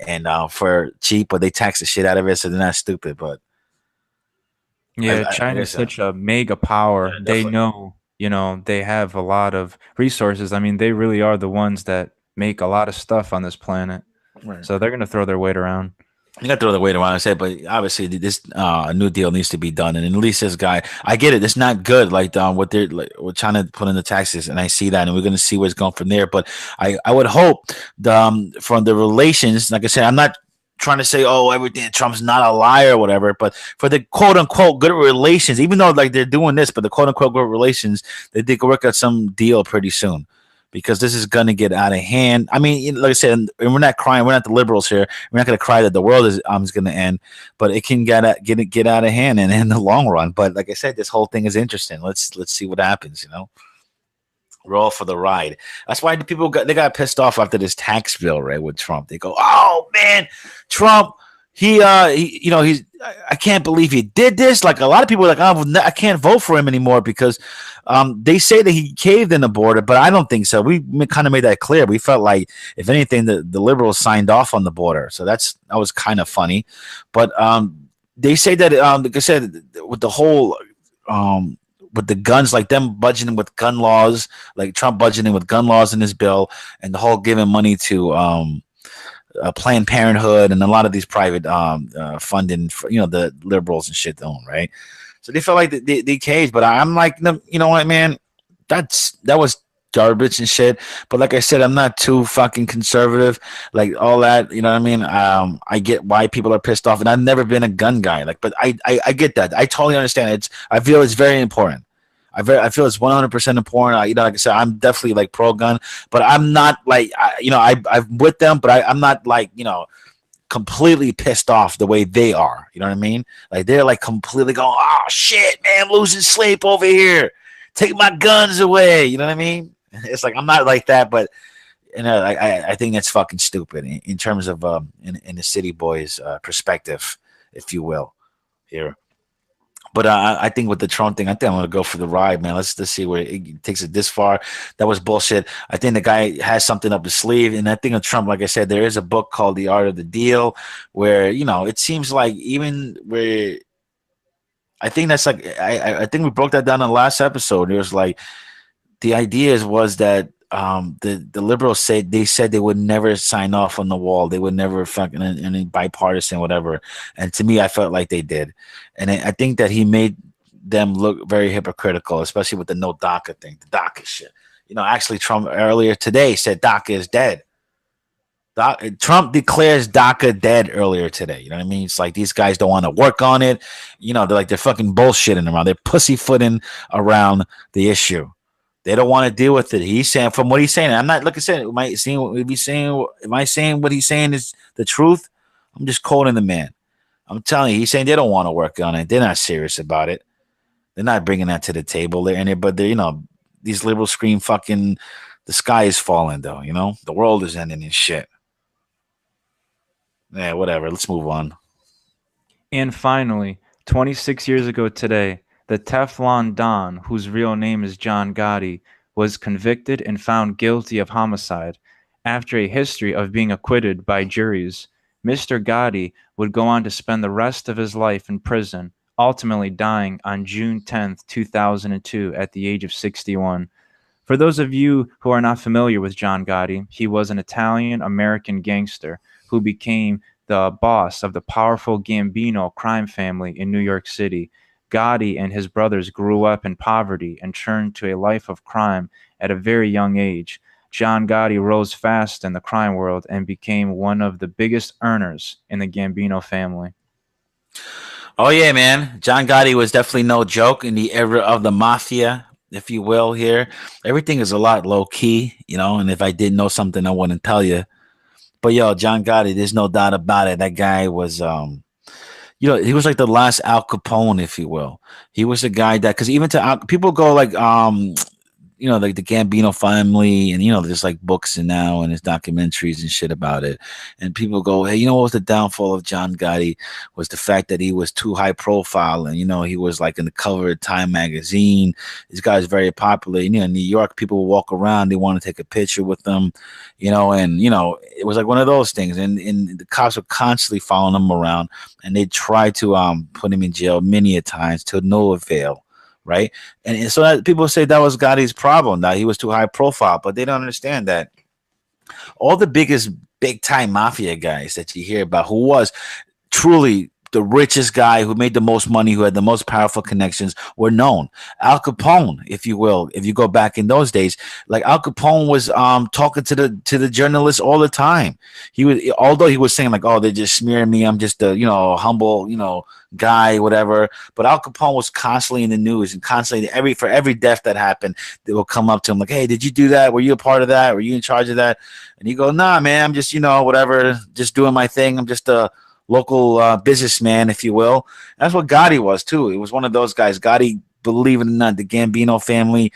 And for cheap, but they tax the shit out of it, so they're not stupid. But yeah, China's such a mega power. Yeah, they definitely. know, they have a lot of resources. I mean, they really are the ones that make a lot of stuff on this planet. Right. So they're going to throw their weight around. You got to throw the weight around and say, but obviously this new deal needs to be done. And at least this guy, I get it. It's not good. Like what they're like, we're trying to put in the taxes, and I see that, and we're going to see where it's going from there. But I would hope from the relations, like I said, I'm not trying to say, oh, everything Trump's not a liar or whatever, but for the quote unquote good relations, even though like they're doing this, but the quote unquote good relations, they could work out some deal pretty soon. Because this is going to get out of hand. I mean, like I said, and we're not crying. We're not the liberals here. We're not going to cry that the world is going to end, but it can get out of hand and in the long run. But like I said, this whole thing is interesting. Let's see what happens. We're all for the ride. That's why the people got pissed off after this tax bill, right? With Trump, they go, "Oh man, Trump, he's I can't believe he did this." Like a lot of people are like, "Oh, I can't vote for him anymore," because they say that he caved in the border, but I don't think so. We kind of made that clear. We felt like, if anything, the liberals signed off on the border, so that was kind of funny. But they say that, like I said, with the whole with the guns, like them budgeting with gun laws, like Trump budgeting with gun laws in his bill, and the whole giving money to Planned Parenthood and a lot of these private funding, for, the liberals and shit don't, right? So they felt like they caved, but I'm like, you know what, man? That was garbage and shit. But like I said, I'm not too fucking conservative. Like all that, you know what I mean? I get why people are pissed off, and I've never been a gun guy. Like, but I get that. I totally understand. I feel it's very important. I feel it's 100% important. Like I said, I'm definitely like pro gun, but I'm not like, I'm with them, but I'm not like, completely pissed off the way they are. You know what I mean? Like they're like completely going, oh shit, man, I'm losing sleep over here. Take my guns away. You know what I mean? It's like I'm not like that, but I think that's fucking stupid in terms of in the city boys' perspective, if you will, here. But I think with the Trump thing, I think I'm gonna go for the ride, man. Let's see where it takes it this far. That was bullshit. I think the guy has something up his sleeve, and I think of Trump, like I said, there is a book called The Art of the Deal, where it seems like even where I think that's like I think we broke that down in the last episode. It was like the ideas was that the liberals said they would never sign off on the wall. They would never fucking any bipartisan whatever. And to me, I felt like they did, and I think that he made them look very hypocritical, especially with the no DACA thing, the DACA shit. Actually, Trump earlier today said DACA is dead. Trump declares DACA dead earlier today. You know what I mean? It's like these guys don't want to work on it. They're fucking bullshitting around. They're pussyfooting around the issue. They don't want to deal with it. He's saying, from what he's saying, I'm not. Like I said, am I saying what he's saying is the truth? I'm just quoting the man. I'm telling you, he's saying they don't want to work on it. They're not serious about it. They're not bringing that to the table. They're in it, but these liberals scream fucking the sky is falling, though. The world is ending and shit. Yeah, whatever. Let's move on. And finally, 26 years ago today, the Teflon Don, whose real name is John Gotti, was convicted and found guilty of homicide. After a history of being acquitted by juries, Mr. Gotti would go on to spend the rest of his life in prison, ultimately dying on June 10th, 2002 at the age of 61. For those of you who are not familiar with John Gotti, he was an Italian-American gangster who became the boss of the powerful Gambino crime family in New York City. Gotti and his brothers grew up in poverty and turned to a life of crime at a very young age. John Gotti rose fast in the crime world and became one of the biggest earners in the Gambino family. Oh, yeah, man. John Gotti was definitely no joke in the era of the mafia, if you will, here. Everything is a lot low key, and if I didn't know something, I wouldn't tell you. But John Gotti, there's no doubt about it. That guy was, he was like the last Al Capone, if you will. He was the guy that, because even to people go like, like the Gambino family, and there's like books and there's documentaries and shit about it, and people go, hey, what was the downfall of John Gotti? Was the fact that he was too high profile, and he was like in the cover of Time magazine. This guy's very popular. In New York, people would walk around, they want to take a picture with them, and it was like one of those things, and the cops were constantly following him around, and they tried to put him in jail many a times to no avail. Right. And so that people say that was Gotti's problem, that he was too high profile, but they don't understand that all the biggest big time mafia guys that you hear about, who was truly the richest guy, who made the most money, who had the most powerful connections, were known. Al Capone, if you will, if you go back in those days, like Al Capone was talking to the journalists all the time. Although he was saying like, oh, they're just smearing me, I'm just a humble guy, whatever. But Al Capone was constantly in the news, and constantly for every death that happened, they will come up to him like, hey, did you do that? Were you a part of that? Were you in charge of that? And he go, nah, man, I'm just whatever, just doing my thing. I'm just a local businessman, if you will. That's what Gotti was too. He was one of those guys. Gotti, believe it or not, the Gambino family,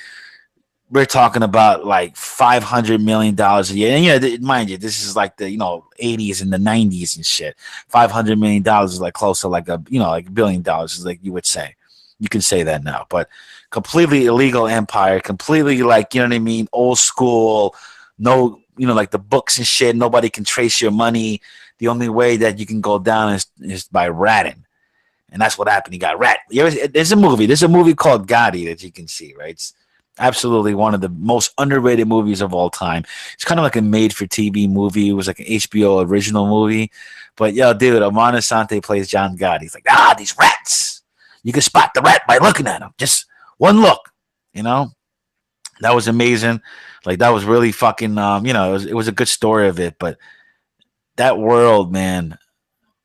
we're talking about like $500 million a year. And mind you, this is like the 80s and the 90s and shit. $500 million is like close to like like $1 billion, is like you would say. You can say that now, but completely illegal empire, completely like, what I mean, old school, no, like the books and shit. Nobody can trace your money. The only way that you can go down is by ratting. And that's what happened. He got rat. There's a movie called Gotti that you can see, right? It's absolutely one of the most underrated movies of all time. It's kind of like a made-for-TV movie. It was like an HBO original movie. But, dude, Amon Asante plays John Gotti. He's like, these rats. You can spot the rat by looking at him. Just one look, That was amazing. Like that was really fucking it was a good story of it, but that world, man,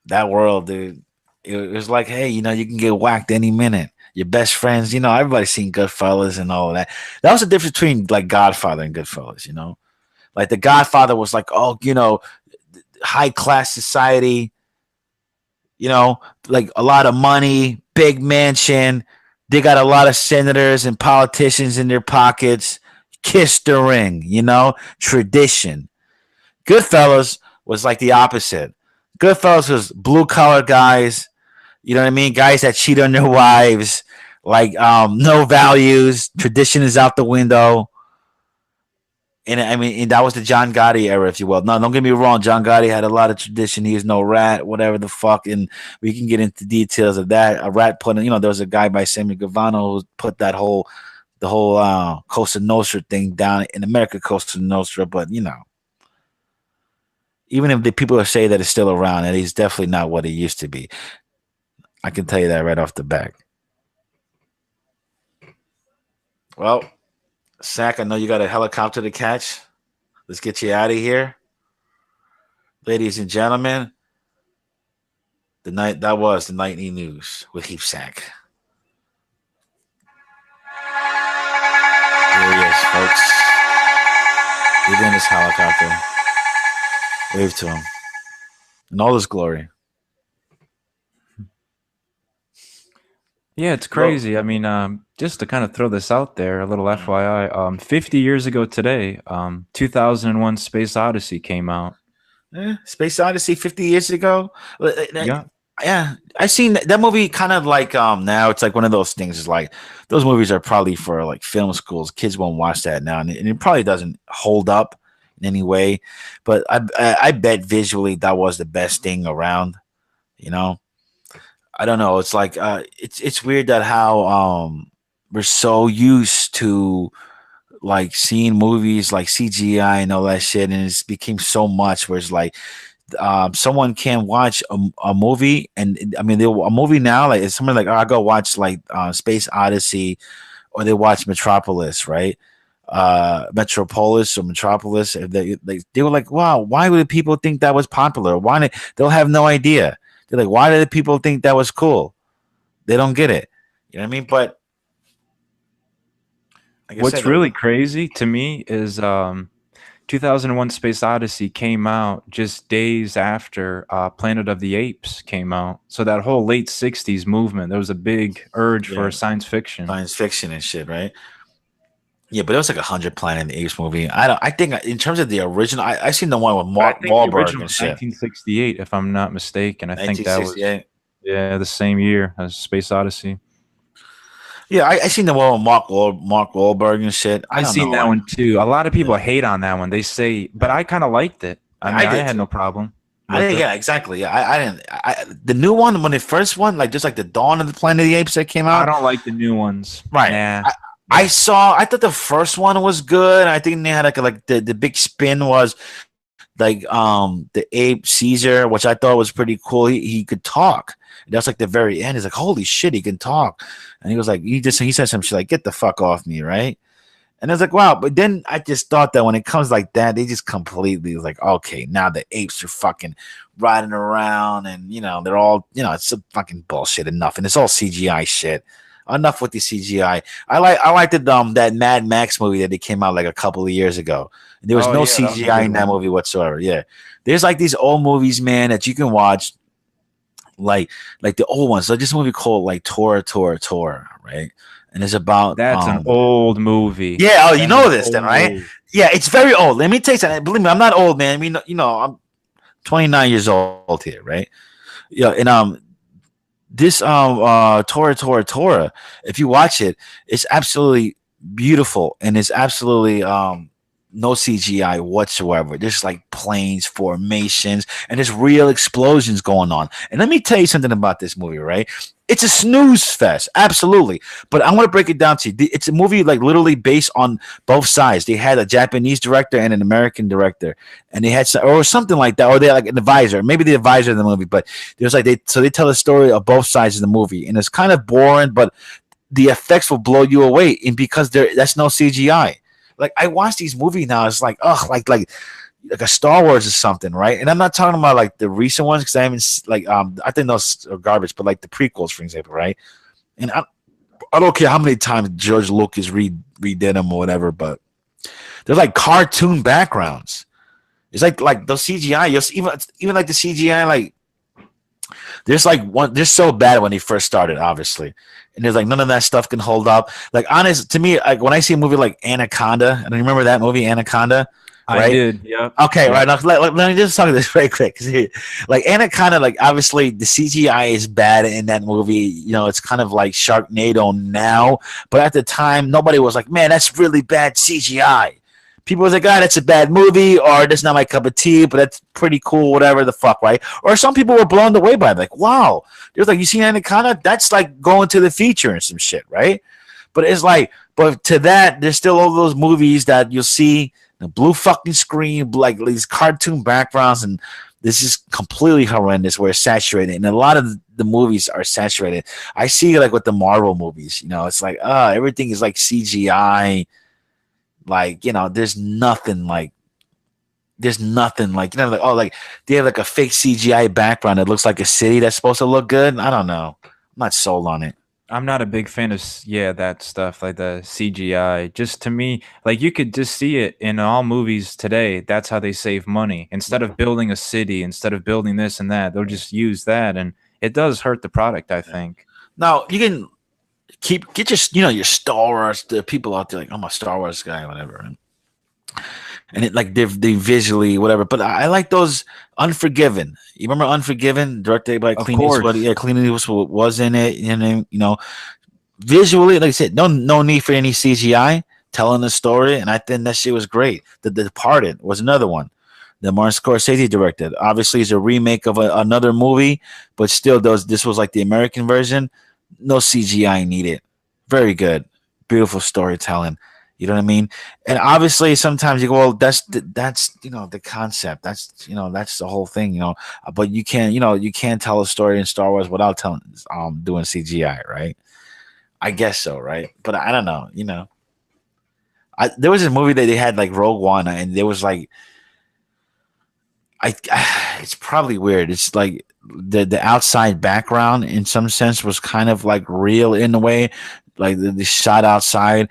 that world, dude, it was like, hey, you can get whacked any minute. Your best friends, everybody's seen Goodfellas and all of that. That was the difference between like Godfather and Goodfellas. Like the Godfather was like, oh, high class society, you know, like a lot of money, big mansion. They got a lot of senators and politicians in their pockets. Kiss the ring, tradition. Goodfellas was like the opposite. Goodfellas was blue collar guys, you know what I mean? Guys that cheat on their wives, like no values, tradition is out the window. And I mean, and that was the John Gotti era, if you will. No, don't get me wrong. John Gotti had a lot of tradition. He is no rat, whatever the fuck. And we can get into details of that. A rat put in, there was a guy by Sammy Gavano who put the whole Costa Nostra thing down in America, Costa Nostra. But, even if the people say that it's still around, it is definitely not what it used to be. I can tell you that right off the back. Well, Sack, I know you got a helicopter to catch. Let's get you out of here. Ladies and gentlemen, that was the nightly news with Heap Sack. Here he is, folks. He's in his helicopter. Wave to him. In all his glory. Yeah, it's crazy. I mean, just to kind of throw this out there, a little FYI, 50 years ago today, 2001 Space Odyssey came out. Space Odyssey 50 years ago? Yeah. Yeah, I seen that movie kind of like now it's like one of those things is like those movies are probably for like film schools. Kids won't watch that now, and it probably doesn't hold up in any way. But I bet visually that was the best thing around, I don't know. It's like it's weird that how we're so used to like seeing movies like CGI and all that shit, and it's became so much where it's like someone can watch a movie, and I mean a movie now like it's someone like, oh, I go watch like Space Odyssey, or they watch Metropolis, right? Metropolis or Metropolis. They were like, wow, why would people think that was popular? They'll have no idea. They're like, why did people think that was cool? They don't get it. You know what I mean? But like what's really crazy to me is 2001 Space Odyssey came out just days after Planet of the Apes came out. So that whole late 60s movement, there was a big urge for science fiction. Science fiction and shit, right? Yeah, but it was like 100 Planet of the Apes movie. I think in terms of the original, I seen the one with Mark Wahlberg and shit. 1968, if I'm not mistaken. I think that was the same year as Space Odyssey. Yeah, I seen the one with Mark Wahlberg and shit. I seen that one too. A lot of people hate on that one. They say, but I kind of liked it. I mean, I had no problem. Yeah, exactly. Yeah, I didn't. The new one, when the first one, like just like the Dawn of the Planet of the Apes that came out. I don't like the new ones. Right. Nah. I thought the first one was good. I think they had like the big spin was like the ape Caesar, which I thought was pretty cool. He could talk. That's like the very end. He's like, holy shit, he can talk. And he was like, he said some shit like, get the fuck off me, right? And I was like, wow. But then I just thought that when it comes like that, they just completely like, okay, now the apes are fucking riding around and they're all, it's a fucking bullshit enough. And it's all CGI shit. Enough with the CGI. I liked that Mad Max movie that they came out like a couple of years ago. There was no CGI in that movie whatsoever. Yeah. There's like these old movies, man, that you can watch. Like the old ones. So this movie called like Tora, right? And it's about that's an old movie. Yeah, you know this then, right? Yeah, it's very old. Let me tell you something. Believe me, I'm not old, man. I mean, I'm 29 years old here, right? Yeah, and this Tora, if you watch it, it's absolutely beautiful and it's absolutely no CGI whatsoever. There's like planes, formations, and there's real explosions going on. And let me tell you something about this movie, right? It's a snooze fest, absolutely. But I want to break it down to you. It's a movie like literally based on both sides. They had a Japanese director and an American director, and they had or something like that, or they like an advisor, maybe the advisor of the movie. But there's like they tell the story of both sides of the movie, and it's kind of boring, but the effects will blow you away, and because that's no CGI. like I watch these movies now. It's like, ugh, like a Star Wars or something, right? And I'm not talking about like the recent ones because I haven't like I think those are garbage, but like the prequels, for example, right? And I don't care how many times George Lucas redid them or whatever, but they're like cartoon backgrounds. It's like those CGI, even like the CGI, like there's like one, they're so bad when they first started, obviously, and there's like none of that stuff can hold up. Like honest to me, like when I see a movie like Anaconda, and I remember that movie Anaconda, I right? did. Yep. Okay, Yep. right. Now, let me just talk this very quick. Like Anaconda, like obviously the CGI is bad in that movie. You know, it's kind of like Sharknado now, but at the time, nobody was like, "Man, that's really bad CGI." People was like, "Ah, that's a bad movie," or "That's not my cup of tea," but that's pretty cool, whatever the fuck, right? Or some people were blown away by it, like, "Wow," there's like, "You seen Anaconda? That's like going to the feature and some shit, right?" But it's like, but to that, there's still all those movies that you'll see the blue fucking screen, like these cartoon backgrounds, and this is completely horrendous. Where it's saturated, and a lot of the movies are saturated. I see like with the Marvel movies, you know, it's like, everything is like CGI. Like, you know, there's nothing like, you know, like, oh, like they have like a fake CGI background that looks like a city that's supposed to look good. I don't know. I'm not sold on it. I'm not a big fan of that stuff like the CGI. Just to me, like you could just see it in all movies today. That's how they save money. Instead of building a city, instead of building this and that, they'll just use that, and it does hurt the product, I think. Now you can get your, you know, your Star Wars. The people out there like, I'm a Star Wars guy, whatever. And it like they visually whatever. But I like those Unforgiven. You remember Unforgiven, directed by Of Clint Eastwood? course. Yeah, Clint Eastwood was in it, and then, you know, visually, like I said, no need for any CGI telling the story, and I think that shit was great. The Departed was another one that Martin Scorsese directed. Obviously, it's a remake of another movie, but still, this was like the American version. No CGI needed. Very good, beautiful storytelling. You know what I mean? And obviously, sometimes you go, well, that's you know the concept. That's, you know, that's the whole thing. You know, but you can't tell a story in Star Wars without doing CGI, right? I guess so, right? But I don't know. You know, there was a movie that they had like Rogue One, and there was like I. It's probably weird. It's like the outside background in some sense was kind of like real in a way, like the shot outside,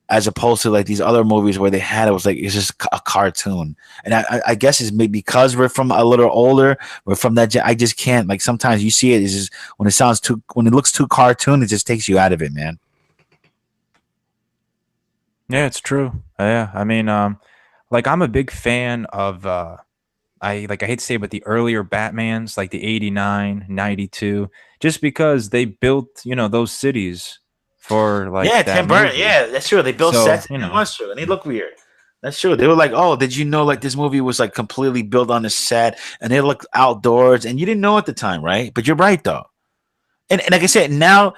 as opposed to like these other movies where they had it was like it's just a cartoon. And I guess it's maybe because we're from a little older, we're from that. I just can't, like, sometimes you see it, it's just when it looks too cartoon, it just takes you out of it, man. Yeah, it's true. Yeah, I mean, like I'm a big fan of I hate to say it, but the earlier Batmans, like the 89, 92, just because they built, those cities for Yeah, like that Tim Burton. movie. Yeah, that's true. They built So, sets. It was true, and they look weird. That's true. They were like, "Oh, did you know like this movie was like completely built on a set, and they looked outdoors, and you didn't know at the time, right?" But you're right though, and like I said, now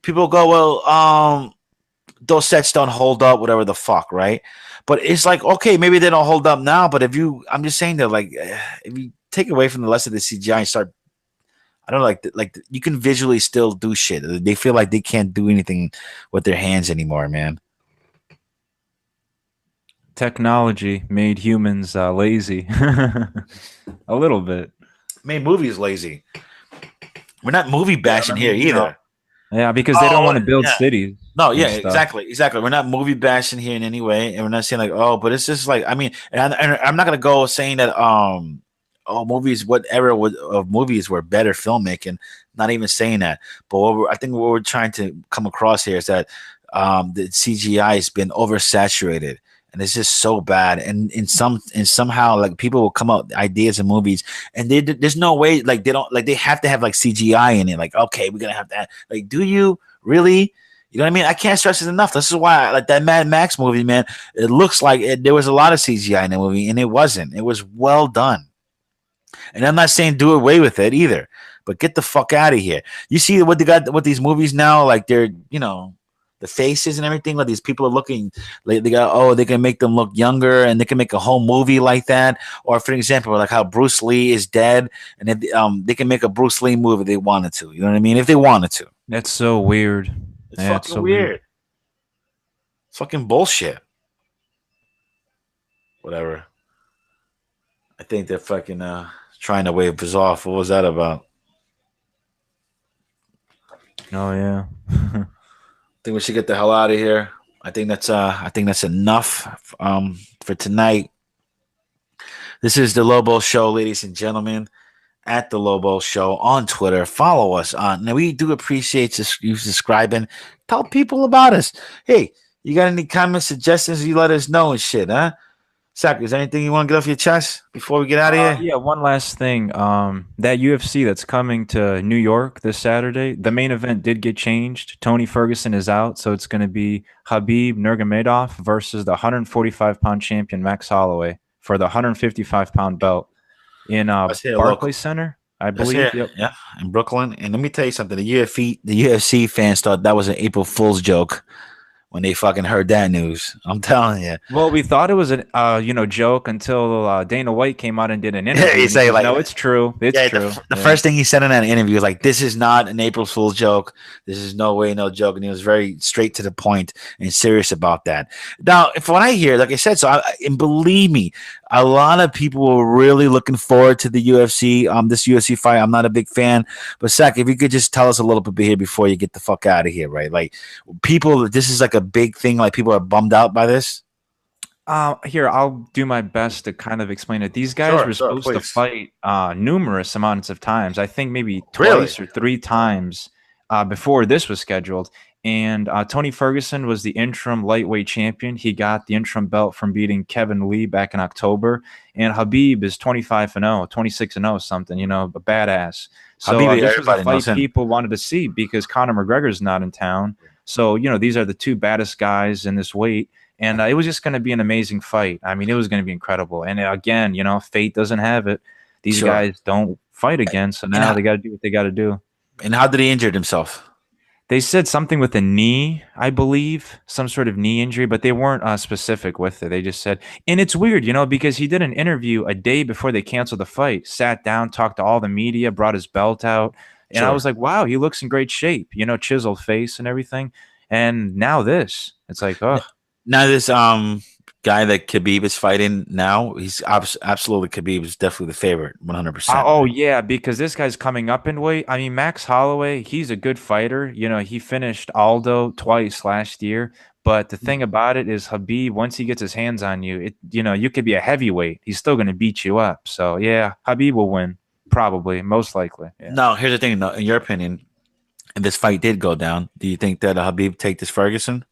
people go, "Well, those sets don't hold up, whatever the fuck," right? But it's like, okay, maybe they don't hold up now, but I'm just saying that, like, if you take away from the rest of the CGI and start, I don't know, like you can visually still do shit. They feel like they can't do anything with their hands anymore, man. technology made humans lazy a little bit. Made movies lazy. We're not movie Yeah, bashing I here mean, either. yeah, because they don't Oh, want to build yeah. cities No, yeah, and stuff. exactly. We're not movie bashing here in any way, and we're not saying like, oh, but it's just like, I mean, and I'm not gonna go saying that, oh, movies, whatever of movies were better filmmaking. Not even saying that, but I think what we're trying to come across here is that the CGI has been oversaturated, and it's just so bad. And somehow, like, people will come up with ideas in movies, and there's no way, like, they don't, like, they have to have like CGI in it. Like, okay, we're gonna have that. Like, do you really? You know what I mean? I can't stress it enough. This is why, like, that Mad Max movie, man. It looks like there was a lot of CGI in the movie, and it wasn't. It was well done. And I'm not saying do away with it either, but get the fuck out of here. You see what they got with these movies now? Like, they're, the faces and everything. Like, these people are looking like they can make them look younger, and they can make a whole movie like that. Or, for example, like how Bruce Lee is dead, and if, they can make a Bruce Lee movie if they wanted to. You know what I mean? If they wanted to. That's so weird. It's Yeah, it's fucking so weird. weird. It's fucking bullshit. whatever. I think they're fucking trying to wave us off. What was that about? Oh yeah. I think we should get the hell out of here. I think that's enough for tonight. This is the Lobo Show, ladies and gentlemen. At the Lobo Show on Twitter. Follow us on. Now we do appreciate you subscribing. Tell people about us. Hey, you got any comments, suggestions? You let us know and shit, huh? Sak, is there anything you want to get off your chest before we get out of here? Yeah, one last thing. That UFC that's coming to New York this Saturday, the main event did get changed. Tony Ferguson is out, so it's going to be Habib Nurmagomedov versus the 145-pound champion Max Holloway for the 155-pound belt in Let's hear Barclays Center, I Let's believe. hear, Yep. yeah, in Brooklyn. And let me tell you something. The UFC fans thought that was an April Fool's joke when they fucking heard that news. I'm telling you. Well, we thought it was a joke until Dana White came out and did an interview. He and say, says, like- no, it's true. It's Yeah, true. the first thing he said in that interview was like, "This is not an April Fool's joke. This is no way, no joke." And he was very straight to the point and serious about that. Now, if when I hear, like I said, and believe me, a lot of people were really looking forward to the UFC. This UFC fight, I'm not a big fan, but Sak, if you could just tell us a little bit here before you get the fuck out of here, right? Like, people, this is like a big thing. Like, people are bummed out by this. Here, I'll do my best to kind of explain it. These guys were supposed to please. fight numerous amounts of times. I think maybe Really? twice or three times before this was scheduled. And Tony Ferguson was the interim lightweight champion. He got the interim belt from beating Kevin Lee back in October. And Habib is 25-0, 26-0 something, a badass. So Habib, this was a everybody knows fight him. people wanted to see because Conor McGregor's not in town. So, these are the two baddest guys in this weight. And it was just going to be an amazing fight. I mean, it was going to be incredible. And again, fate doesn't have it. These Sure. guys don't fight again. So now they got to do what they got to do. And how did he injure himself? They said something with a knee, I believe, some sort of knee injury, but they weren't specific with it. They just said, and it's weird, because he did an interview a day before they canceled the fight, sat down, talked to all the media, brought his belt out. And I Sure. was like, wow, he looks in great shape, chiseled face and everything. And now this, it's like, oh. Now this guy that Khabib is fighting now, he's absolutely Khabib is definitely the favorite, 100%. Oh yeah, because this guy's coming up in weight. I mean, Max Holloway, he's a good fighter. He finished Aldo twice last year. But the thing about it is, Habib, once he gets his hands on you, you could be a heavyweight. He's still going to beat you up. So yeah, Habib will win, probably, most likely. Yeah. Now, here's the thing. Though, in your opinion, if this fight did go down, do you think that Habib take this Ferguson?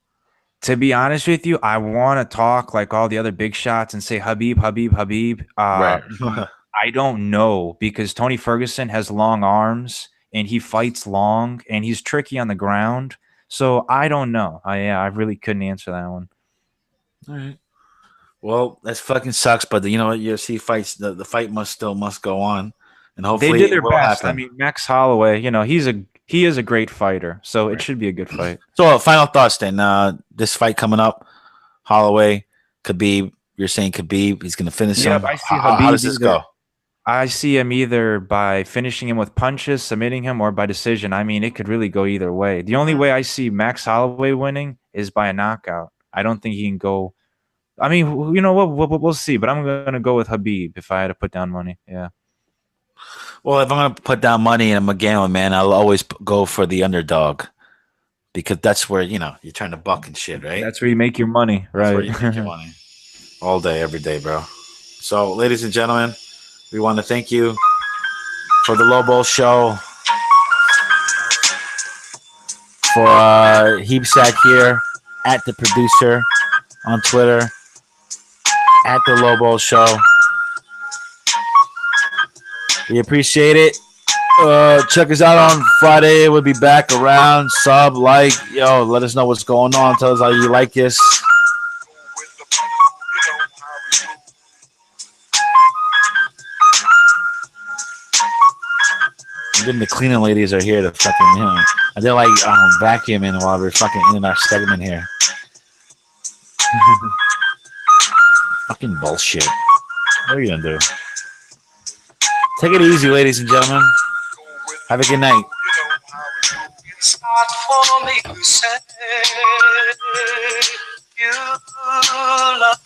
To be honest with you, I want to talk like all the other big shots and say Habib, Habib, Habib. Right. I don't know because Tony Ferguson has long arms and he fights long and he's tricky on the ground. So I don't know. I really couldn't answer that one. All right. Well, that fucking sucks, but UFC fights, the fight must go on, and hopefully they did their it will best. happen. I mean, Max Holloway, he is a great fighter, so it should be a good fight. So, final thoughts then. This fight coming up, Holloway, Khabib. You're saying Khabib, he's going to finish him. I see How Habib does this go? I see him either by finishing him with punches, submitting him, or by decision. I mean, it could really go either way. The only way I see Max Holloway winning is by a knockout. I don't think he can go. I mean, we'll see. But I'm going to go with Habib if I had to put down money. Yeah. Well, if I'm going to put down money and I'm a gambler, man, I'll always go for the underdog because that's where, you're trying to buck and shit, right? That's where you make your money, right? That's where you make your money. All day, every day, bro. So, ladies and gentlemen, we want to thank you for the Lobo Show. For Heapsack here, at the producer on Twitter, at the Lobo Show. We appreciate it. Check us out on Friday. We'll be back around. Sub, like, let us know what's going on. Tell us how you like us. Even the cleaning ladies are here to fucking, they're like vacuuming while we're fucking in our segment here. Fucking bullshit. What are you gonna do? Take it easy, ladies and gentlemen. Have a good night. It's hard for me to say you love